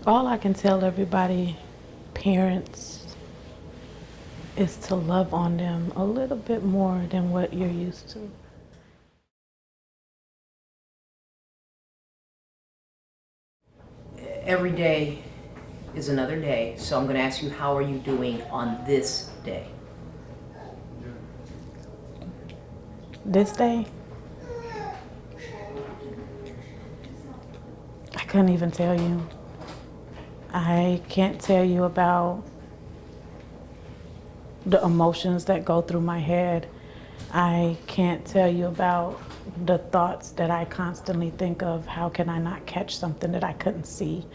All I can tell everybody, parents, is to love on them a little bit more than what you're used to. Every day is another day, so I'm going to ask you, how are you doing on this day? This day, I couldn't even tell you. I can't tell you about the emotions that go through my head. I can't tell you about the thoughts that I constantly think of. How can I not catch something that I couldn't see?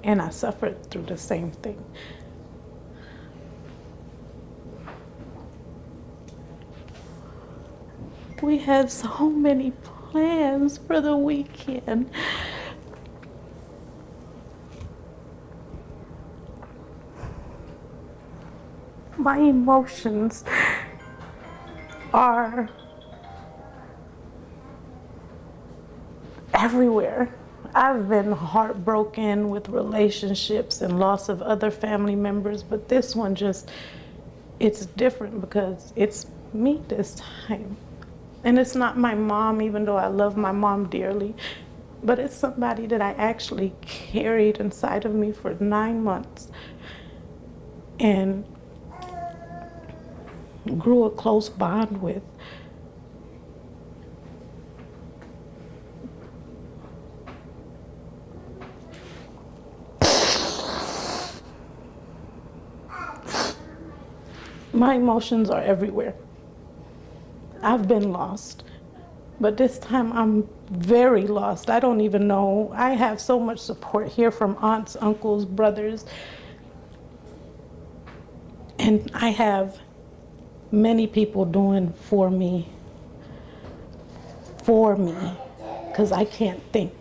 And I suffered through the same thing. We had so many plans for the weekend. My emotions are everywhere. I've been heartbroken with relationships and loss of other family members, but this one it's different because it's me this time. And it's not my mom, even though I love my mom dearly, but it's somebody that I actually carried inside of me for 9 months and grew a close bond with. My emotions are everywhere. I've been lost, but this time I'm very lost. I don't even know. I have so much support here from aunts, uncles, brothers, and I have many people doing for me, because I can't think.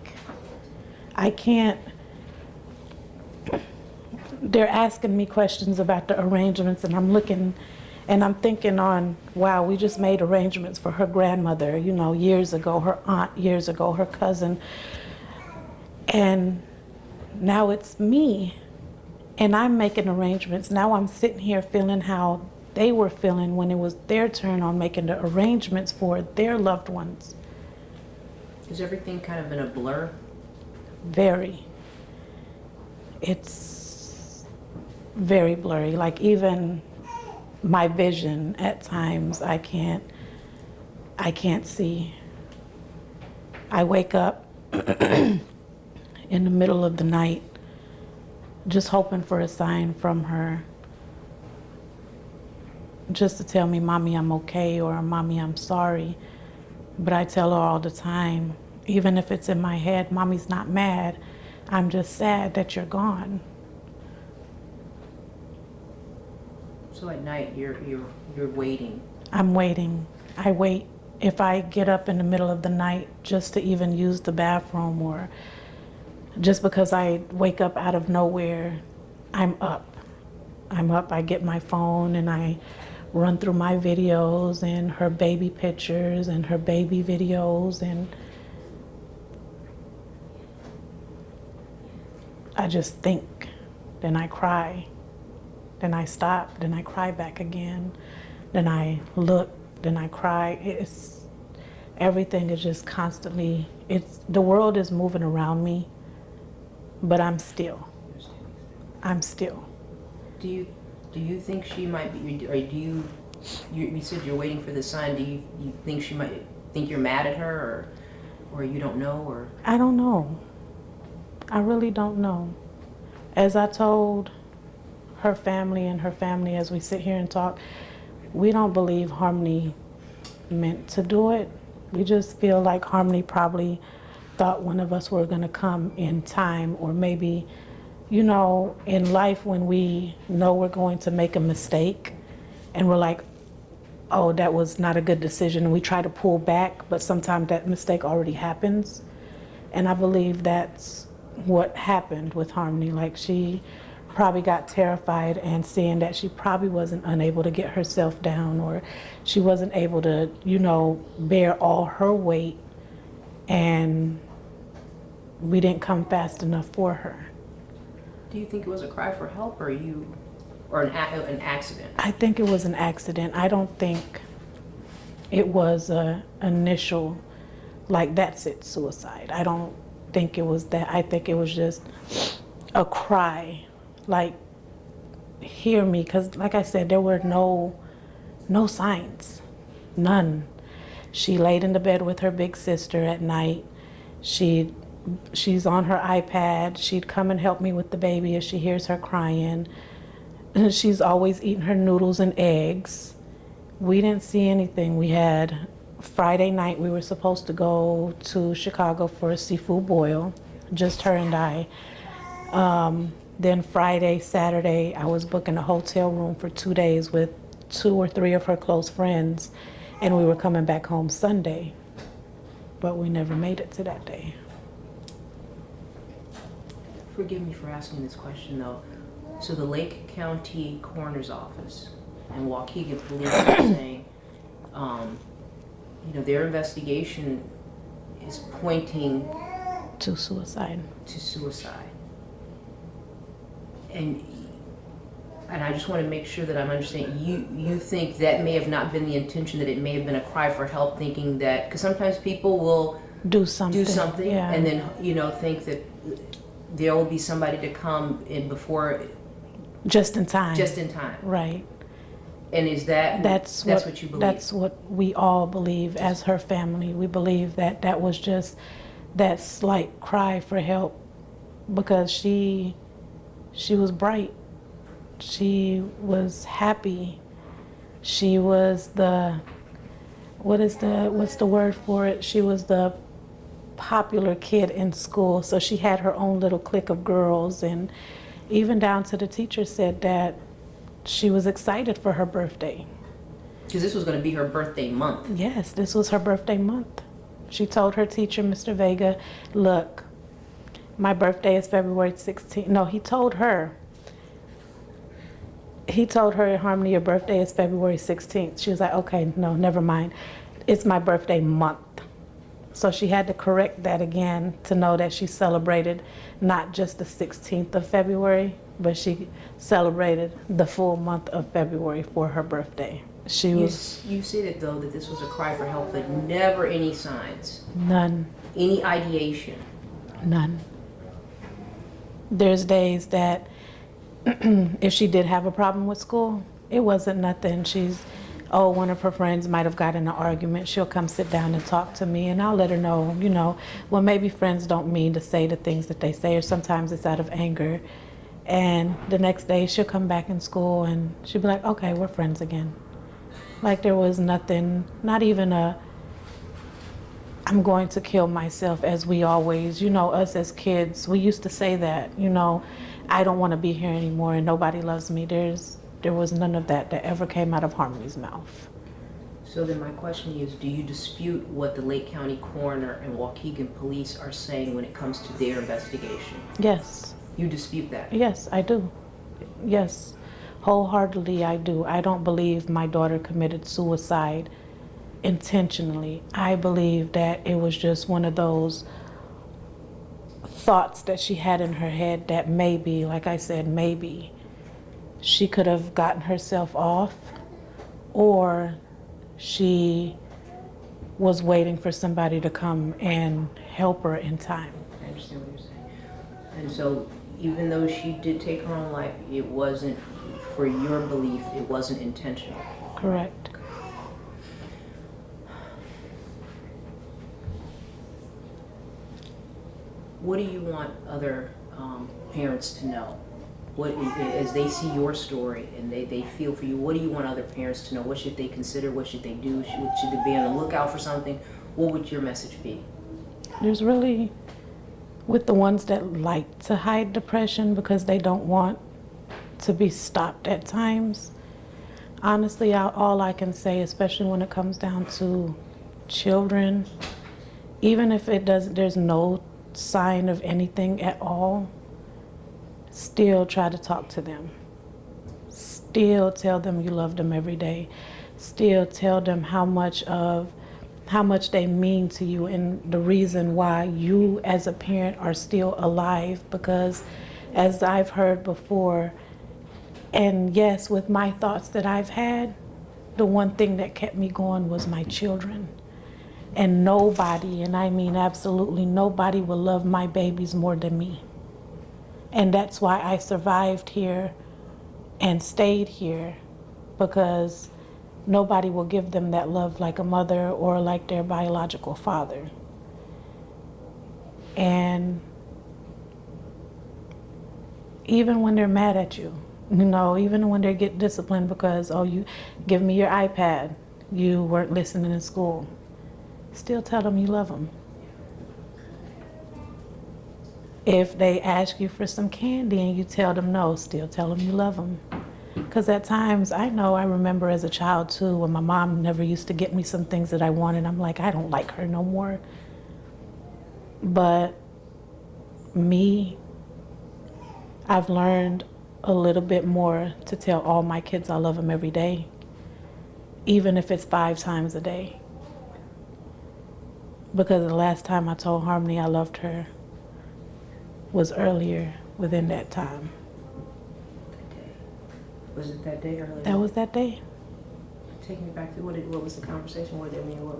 I can't. They're asking me questions about the arrangements, and I'm looking and I'm thinking on, wow, we just made arrangements for her grandmother, years ago, her aunt years ago, her cousin. And now it's me, and I'm making arrangements. Now I'm sitting here feeling how they were feeling when it was their turn on making the arrangements for their loved ones. Is everything kind of in a blur? Very. It's very blurry. Like even my vision at times, I can't see. I wake up in the middle of the night just hoping for a sign from her, just to tell me, Mommy, I'm okay, or Mommy, I'm sorry. But I tell her all the time, even if it's in my head, Mommy's not mad. I'm just sad that you're gone. So at night, you're waiting. I'm waiting. I wait. If I get up in the middle of the night just to even use the bathroom, or just because I wake up out of nowhere, I'm up. I get my phone and I run through my videos and her baby pictures and her baby videos, and I just think. Then I cry. Then I stop, then I cry back again. Then I look, then I cry. Everything is just constantly, the world is moving around me, but I'm still. Do you think she might be, or you said you're waiting for the sign, do you think she might think you're mad at her, or you don't know, or? I don't know. I really don't know. As I told her family and her family as we sit here and talk, we don't believe Harmony meant to do it. We just feel like Harmony probably thought one of us were going to come in time, or maybe, in life when we know we're going to make a mistake and we're like, oh, that was not a good decision, and we try to pull back, but sometimes that mistake already happens. And I believe that's what happened with Harmony. Like, she probably got terrified and seeing that she probably wasn't unable to get herself down, or she wasn't able to, bear all her weight, and we didn't come fast enough for her. Do you think it was a cry for help, or an accident? I think it was an accident. I don't think it was a initial, like, that's it, suicide. I don't think it was that. I think it was just a cry, like, hear me, because like I said, there were no signs, none. She laid in the bed with her big sister at night. She's on her iPad. She'd come and help me with the baby if she hears her crying. She's always eating her noodles and eggs. We didn't see anything. We had Friday night, we were supposed to go to Chicago for a seafood boil, just her and I. Then Friday, Saturday, I was booking a hotel room for 2 days with 2 or 3 of her close friends, and we were coming back home Sunday. But we never made it to that day. Forgive me for asking this question, though. So the Lake County Coroner's Office and Waukegan Police are saying, their investigation is pointing To suicide. to suicide. And I just want to make sure that I'm understanding. You think that may have not been the intention, that it may have been a cry for help, thinking that, because sometimes people will Do something. Yeah. and then think that there will be somebody to come in before, Just in time. Right. And is that's what you believe? That's what we all believe as her family. We believe that that was just that slight cry for help, because she was bright. She was happy. She was what's the word for it? She was the popular kid in school. So she had her own little clique of girls, and even down to the teacher said that she was excited for her birthday. Because this was going to be her birthday month. Yes, this was her birthday month. She told her teacher, Mr. Vega, look, my birthday is February 16th. No, he told her, Harmony, your birthday is February 16th. She was like, okay, no, never mind. It's my birthday month. So she had to correct that again to know that she celebrated not just the 16th of February, but she celebrated the full month of February for her birthday. You stated, though, that this was a cry for help, but never any signs. None. Any ideation? None. There's days that if she did have a problem with school, it wasn't nothing. One of her friends might have gotten in an argument. She'll come sit down and talk to me, and I'll let her know, well, maybe friends don't mean to say the things that they say, or sometimes it's out of anger. And the next day she'll come back in school and she'll be like, okay, we're friends again. Like there was nothing, not even I'm going to kill myself, as we always, us as kids, we used to say that, I don't want to be here anymore and nobody loves me. There was none of that ever came out of Harmony's mouth. So then my question is, do you dispute what the Lake County Coroner and Waukegan Police are saying when it comes to their investigation? Yes. You dispute that? Yes, I do. Yes, wholeheartedly I do. I don't believe my daughter committed suicide intentionally. I believe that it was just one of those thoughts that she had in her head that maybe, like I said, maybe she could have gotten herself off, or she was waiting for somebody to come and help her in time. I understand what you're saying. And so even though she did take her own life, it wasn't, for your belief, it wasn't intentional. Correct. What do you want other parents to know? What, as they see your story and they feel for you, what do you want other parents to know? What should they consider? What should they do? Should they be on the lookout for something? What would your message be? There's really, with the ones that like to hide depression because they don't want to be stopped at times, honestly, all I can say, especially when it comes down to children, even if there's no sign of anything at all, still try to talk to them. Still tell them you love them every day. Still tell them how much they mean to you and the reason why you as a parent are still alive, because as I've heard before. And yes, with my thoughts that I've had, the one thing that kept me going was my children. And nobody, and I mean absolutely nobody, will love my babies more than me. And that's why I survived here and stayed here, because nobody will give them that love like a mother or like their biological father. And even when they're mad at you, you know, even when they get disciplined because, oh, you give me your iPad, you weren't listening in school, still tell them you love them. If they ask you for some candy and you tell them no, still tell them you love them. Because at times, I remember as a child too, when my mom never used to get me some things that I wanted, I'm like, I don't like her no more. But me, I've learned a little bit more to tell all my kids I love them every day, even if it's 5 times a day. Because the last time I told Harmony I loved her was earlier within that time. That day. Was it that day earlier? That was that day. Take me back to what was the conversation? What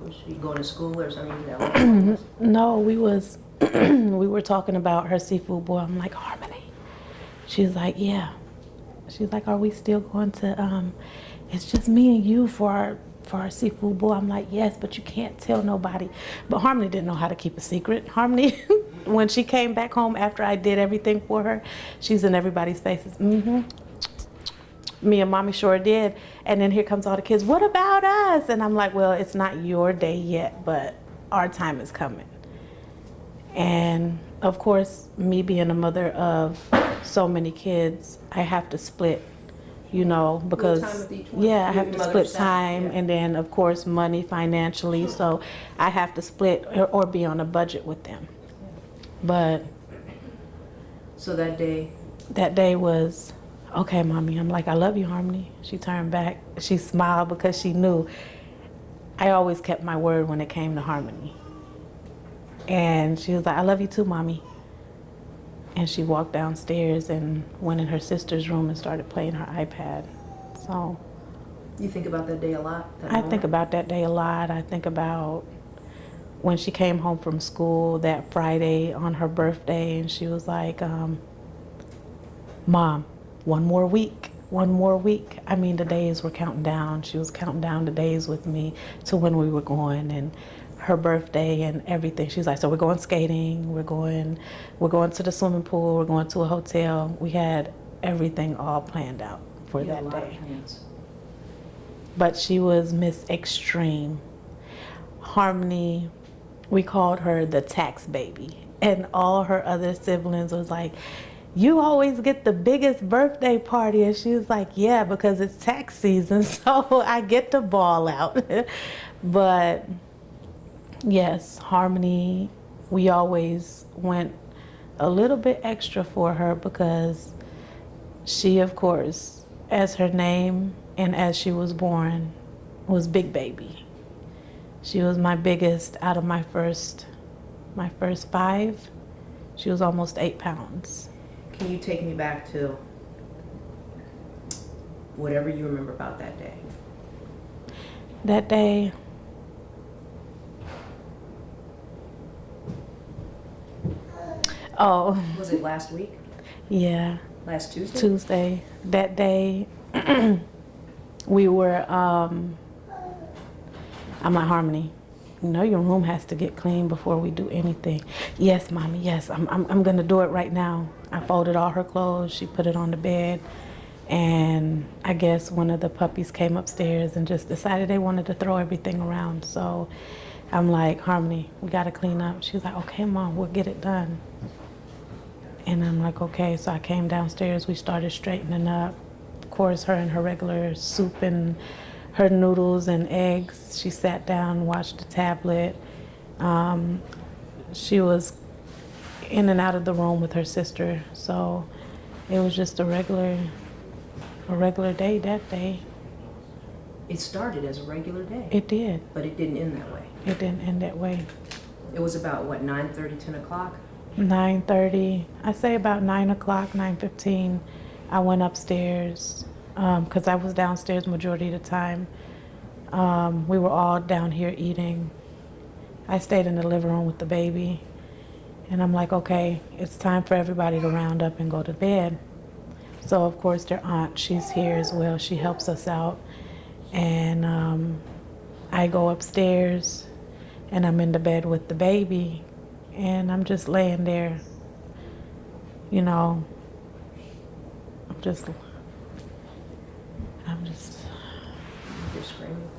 was she going to school or something? No, we were talking about her seafood boil. I'm like, Harmony. She's like, yeah. She's like, are we still going to, it's just me and you for our seafood boil. I'm like, yes, but you can't tell nobody. But Harmony didn't know how to keep a secret. Harmony, when she came back home after I did everything for her, she's in everybody's faces. Mm-hmm. Me and Mommy sure did. And then here comes all the kids, what about us? And I'm like, well, it's not your day yet, but our time is coming. And of course, me being a mother of so many kids, I have to split, you know, because time with each one? I have to split time, yeah. and then of course money financially, so I have to split or be on a budget with them. But so that day was, okay, Mommy. I'm like, I love you, Harmony. She turned back, she smiled because she knew I always kept my word when it came to Harmony. And she was like, I love you too, Mommy. And she walked downstairs and went in her sister's room and started playing her iPad. So you think about that day a lot? I think about that day a lot. I think about when she came home from school that Friday on her birthday, and she was like, Mom, one more week. I mean, the days were counting down. She was counting down the days with me to when we were going, and her birthday and everything. She's like, so we're going skating, we're going to the swimming pool, we're going to a hotel. We had everything all planned out for that day. But she was Miss Extreme. Harmony, we called her the tax baby. And all her other siblings was like, you always get the biggest birthday party. And she was like, yeah, because it's tax season, so I get to ball out. But yes, Harmony, we always went a little bit extra for her because she, of course, as her name and as she was born, was Big Baby. She was my biggest out of my first 5. She was almost 8 pounds. Can you take me back to whatever you remember about that day? That day, oh. Was it last week? Yeah. Last Tuesday? Tuesday. That day, we were, I'm like, Harmony, you know your room has to get clean before we do anything. Yes, Mommy, yes, I'm gonna do it right now. I folded all her clothes, she put it on the bed, and I guess one of the puppies came upstairs and just decided they wanted to throw everything around. So I'm like, Harmony, we gotta clean up. She's like, okay, Mom, we'll get it done. And I'm like, okay. So I came downstairs, we started straightening up. Of course, her and her regular soup and her noodles and eggs. She sat down, watched the tablet. She was in and out of the room with her sister. So it was just a regular day that day. It started as a regular day. It did. But it didn't end that way. It didn't end that way. It was about, what, 9:30, 10 o'clock? 9:30. I say about 9 o'clock, 9:15. I went upstairs because I was downstairs majority of the time. We were all down here eating. I stayed in the living room with the baby. And I'm like, okay, it's time for everybody to round up and go to bed. So, of course, their aunt, she's here as well. She helps us out. And I go upstairs, and I'm in the bed with the baby. And I'm just laying there, you know, I'm just You're screaming.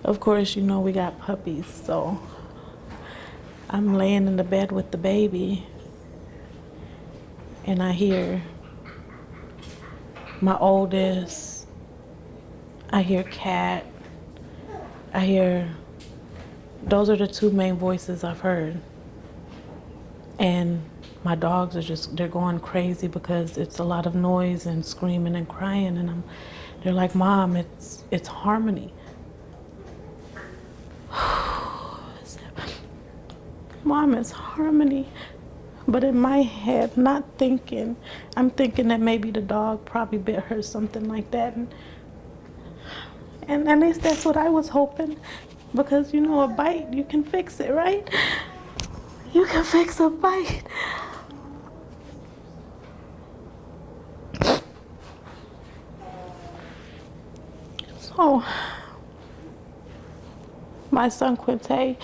Of course, you know we got puppies, so I'm laying in the bed with the baby, and I hear my oldest, I hear Cat, those are the two main voices I've heard. And my dogs are they're going crazy because it's a lot of noise and screaming and crying, and they're like, Mom, it's Harmony. Mom, it's Harmony. But in my head, not thinking, I'm thinking that maybe the dog probably bit her, something like that. And at least that's what I was hoping. Because, you know, a bite, you can fix it, right? You can fix a bite. So, my son Quinte,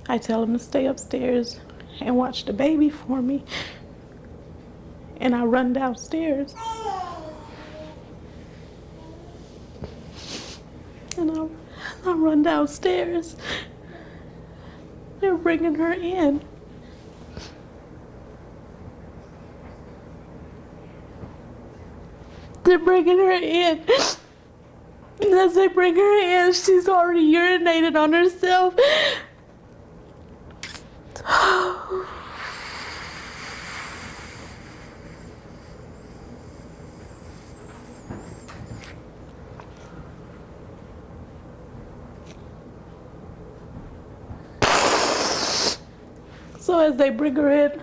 I tell him to stay upstairs and watch the baby for me. And I run downstairs. And I run downstairs. They're bringing her in. They're bringing her in. And as they bring her in, she's already urinated on herself. So as they bring her in,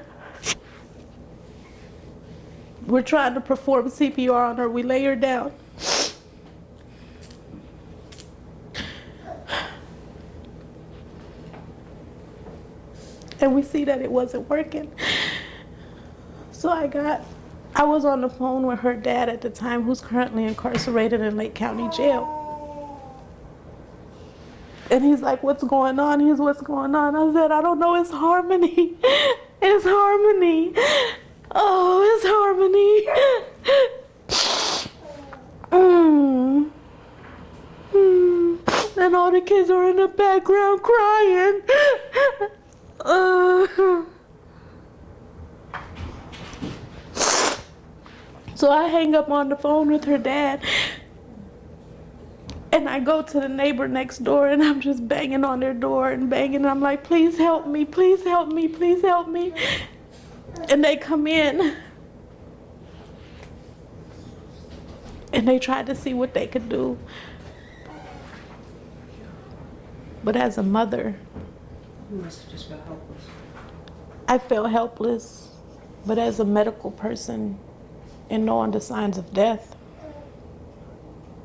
we're trying to perform CPR on her. We lay her down. And we see that it wasn't working. So I was on the phone with her dad at the time, who's currently incarcerated in Lake County Jail. And he's like, what's going on? What's going on? I said, I don't know, it's Harmony. It's Harmony. Oh, it's Harmony. And all the kids are in the background crying. So I hang up on the phone with her dad. And I go to the neighbor next door, and I'm just banging on their door and banging. And I'm like, please help me, please help me, please help me. And they come in. And they tried to see what they could do. But as a mother, You must have just felt helpless. I felt helpless. But as a medical person and knowing the signs of death,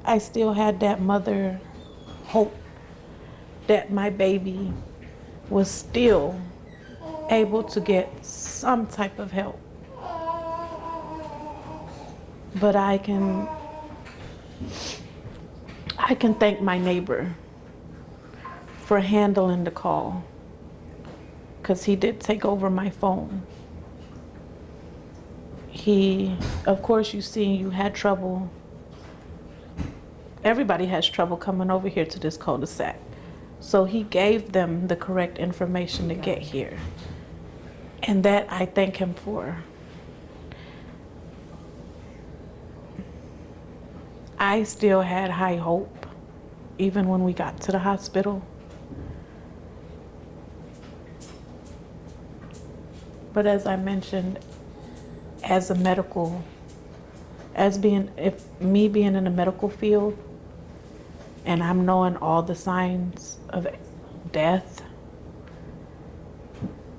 I still had that mother hope that my baby was still able to get some type of help. But I can thank my neighbor for handling the call, because he did take over my phone. Of course, you had trouble. Everybody has trouble coming over here to this cul-de-sac. So he gave them the correct information to get here. And that I thank him for. I still had high hope even when we got to the hospital. But as I mentioned, as me being in the medical field, and I'm knowing all the signs of death,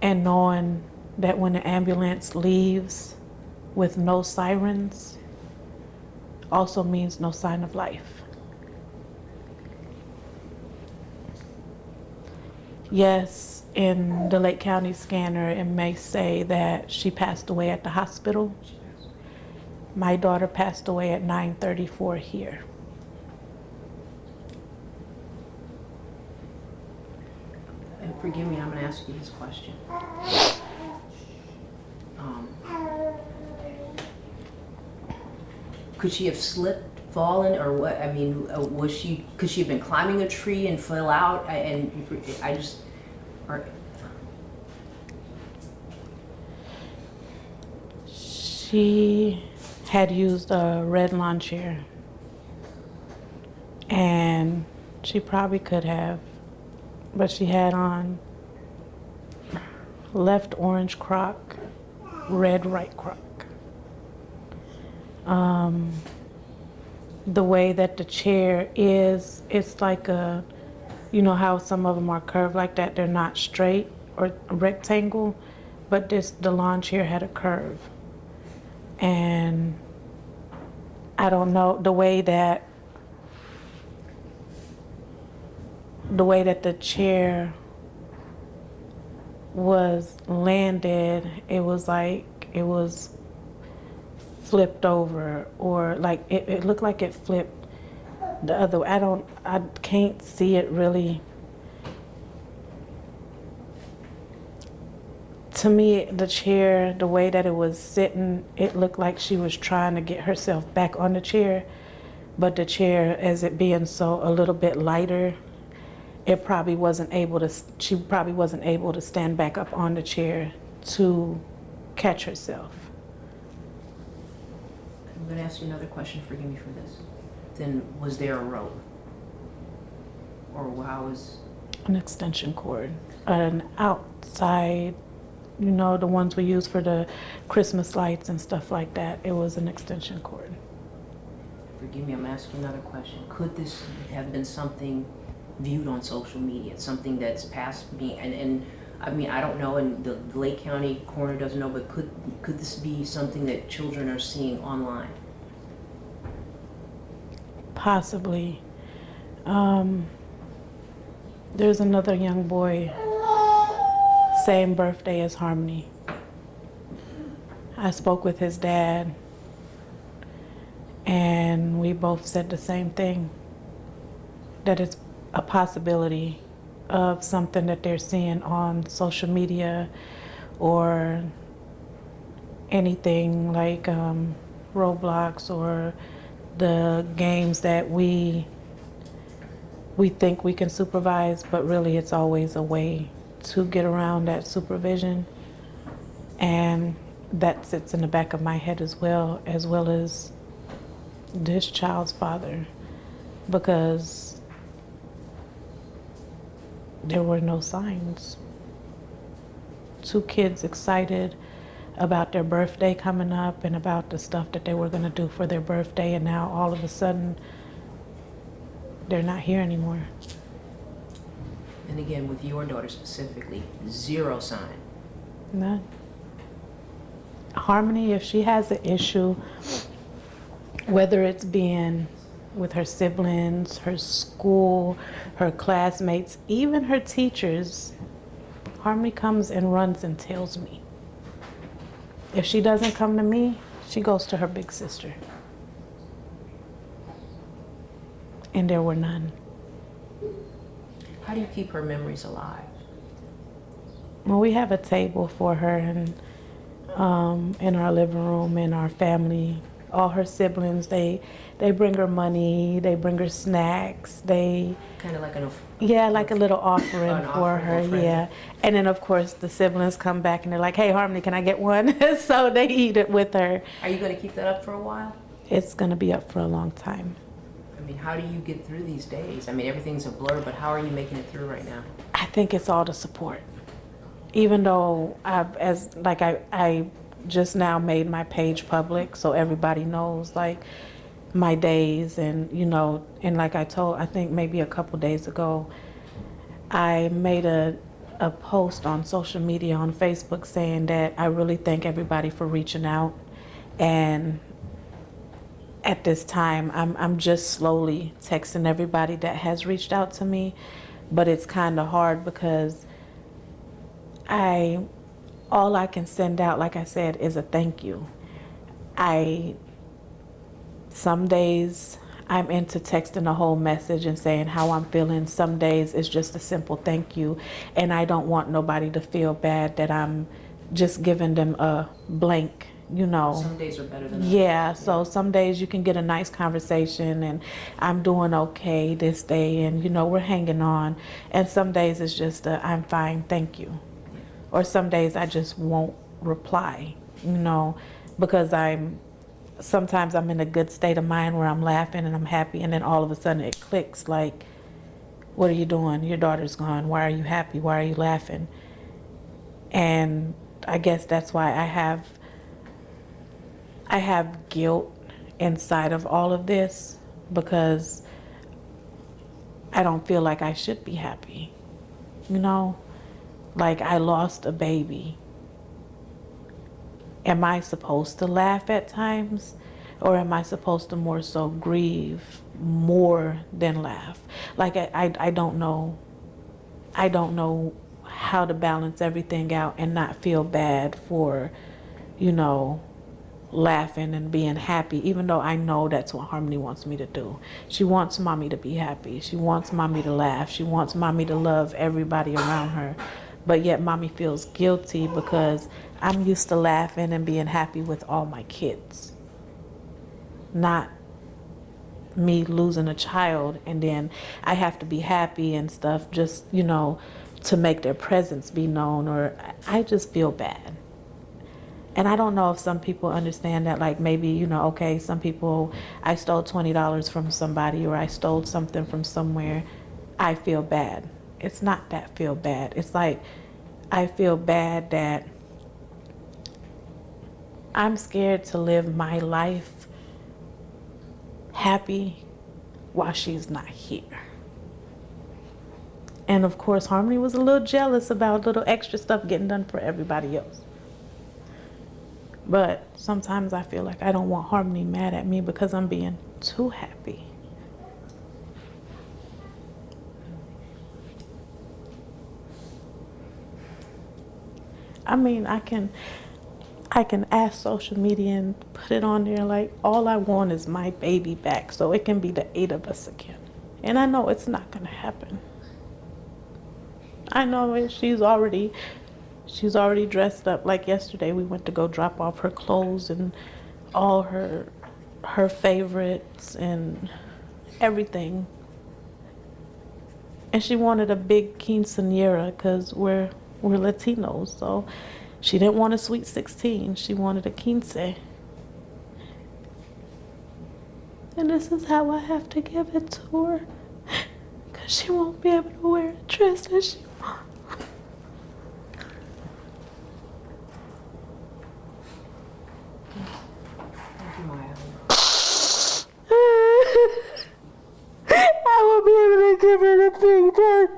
and knowing that when the ambulance leaves with no sirens, also means no sign of life. Yes, in the Lake County scanner, it may say that she passed away at the hospital. My daughter passed away at 9:34 here. And forgive me, I'm going to ask you this question. Could she have slipped, fallen, or what? I mean, could she have been climbing a tree and fell out? She had used a red lawn chair, and she probably could have, but she had on left orange Croc, red right Croc. The way that the chair is, it's like you know how some of them are curved like that, they're not straight or rectangle, but the lawn chair had a curve. And I don't know, the way that the chair was landed, it was like it was flipped over, or like it looked like it flipped the other way. I can't see it really. To me, the chair, the way that it was sitting, it looked like she was trying to get herself back on the chair, but the chair, as it being so a little bit lighter, she probably wasn't able to stand back up on the chair to catch herself. I'm going to ask you another question. Forgive me for this. Then, was there a rope, or how was an extension cord, an outside, you know, the ones we use for the Christmas lights and stuff like that. It was an extension cord. Forgive me, I'm asking another question. Could this have been something viewed on social media, something that's past me? And I mean, I don't know, and the Lake County coroner doesn't know, but could this be something that children are seeing online? Possibly. There's another young boy, same birthday as Harmony. I spoke with his dad, and we both said the same thing, that it's a possibility of something that they're seeing on social media or anything like Roblox or the games that we think we can supervise, but really it's always a way to get around that supervision. And that sits in the back of my head as well as this child's father, because there were no signs. 2 kids excited about their birthday coming up and about the stuff that they were going to do for their birthday, and now all of a sudden they're not here anymore. And again, with your daughter specifically, 0 sign. None. Harmony, if she has an issue, whether it's being with her siblings, her school, her classmates, even her teachers, Harmony comes and runs and tells me. If she doesn't come to me, she goes to her big sister. And there were none. How do you keep her memories alive? Well, we have a table for her in our living room, and our family, all her siblings, they bring her money, they bring her snacks, they kind of like a little offering for her, yeah. And then of course the siblings come back and they're like, "Hey, Harmony, can I get one?" So they eat it with her. Are you going to keep that up for a while? It's going to be up for a long time. mean, how do you get through these days? I mean, everything's a blur, but how are you making it through right now? I think it's all the support. Even though I just now made my page public so everybody knows like my days, and and like I think maybe a couple days ago, I made a post on social media on Facebook saying that I really thank everybody for reaching out, and at this time I'm just slowly texting everybody that has reached out to me, but it's kind of hard because all I can send out, like I said, is a thank you. Some days I'm into texting a whole message and saying how I'm feeling. Some days it's just a simple thank you, and I don't want nobody to feel bad that I'm just giving them a blank, Some days are better than others. Yeah, so some days you can get a nice conversation and I'm doing okay this day, and we're hanging on. And some days it's just I'm fine, thank you. Or some days I just won't reply, because sometimes I'm in a good state of mind where I'm laughing and I'm happy, and then all of a sudden it clicks like, what are you doing? Your daughter's gone. Why are you happy? Why are you laughing? And I guess that's why I have guilt inside of all of this, because I don't feel like I should be happy, Like I lost a baby. Am I supposed to laugh at times? Or am I supposed to more so grieve more than laugh? Like I don't know. I don't know how to balance everything out and not feel bad for, laughing and being happy, even though I know that's what Harmony wants me to do. She wants mommy to be happy. She wants mommy to laugh. She wants mommy to love everybody around her. But yet mommy feels guilty because I'm used to laughing and being happy with all my kids. Not me losing a child and then I have to be happy and stuff just, to make their presence be known, or I just feel bad. And I don't know if some people understand that, like maybe, okay, some people, I stole $20 from somebody or I stole something from somewhere, I feel bad. It's not that feel bad. It's like I feel bad that I'm scared to live my life happy while she's not here. And of course, Harmony was a little jealous about little extra stuff getting done for everybody else. But sometimes I feel like I don't want Harmony mad at me because I'm being too happy. I mean, I can ask social media and put it on there like, all I want is my baby back so it can be the 8 of us again. And I know it's not going to happen. I know it. She's already dressed up. Like yesterday, we went to go drop off her clothes and all her favorites and everything. And she wanted a big quinceañera because we're Latinos, so she didn't want a sweet 16. She wanted a quince. And this is how I have to give it to her, because she won't be able to wear a dress that she wants. Thank you, Maya. I won't be able to give her the big dress.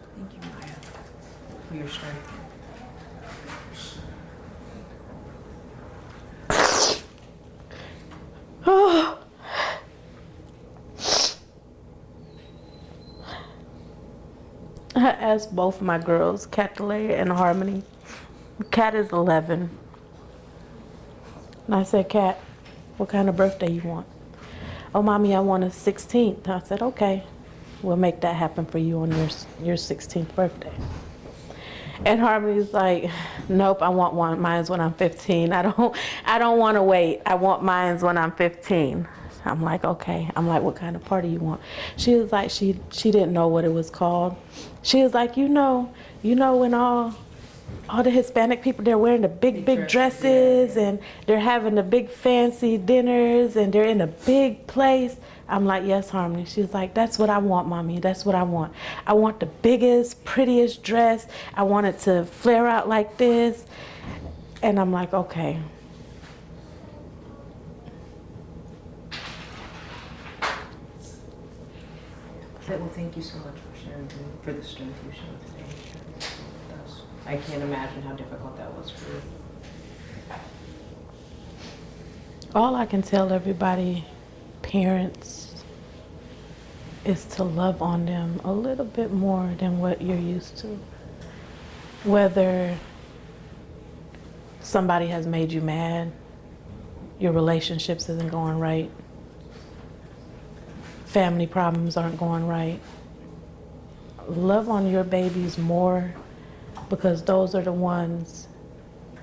Thank you, Maya, for your strength. I asked both my girls, Kat and Harmony. Kat is 11. And I said, Kat, what kind of birthday you want? Oh, Mommy, I want a 16th. I said, okay, we'll make that happen for you on your 16th birthday. And Harmony's like, nope, I want mine's when I'm 15. I don't want to wait. I want mine's when I'm 15. I'm like, okay. I'm like, what kind of party you want? She was like, she didn't know what it was called. She was like, you know when all the Hispanic people, they're wearing the big dresses, and they're having the big fancy dinners, and they're in a big place. I'm like, yes, Harmony. She was like, that's what I want, Mommy. That's what I want. I want the biggest, prettiest dress. I want it to flare out like this. And I'm like, okay. Well, thank you so much for sharing, for the strength you showed today. I can't imagine how difficult that was for you. All I can tell everybody, parents, is to love on them a little bit more than what you're used to. Whether somebody has made you mad, your relationships isn't going right, family problems aren't going right. Love on your babies more, because those are the ones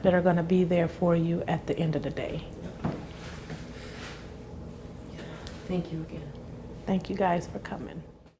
that are going to be there for you at the end of the day. Thank you again. Thank you guys for coming.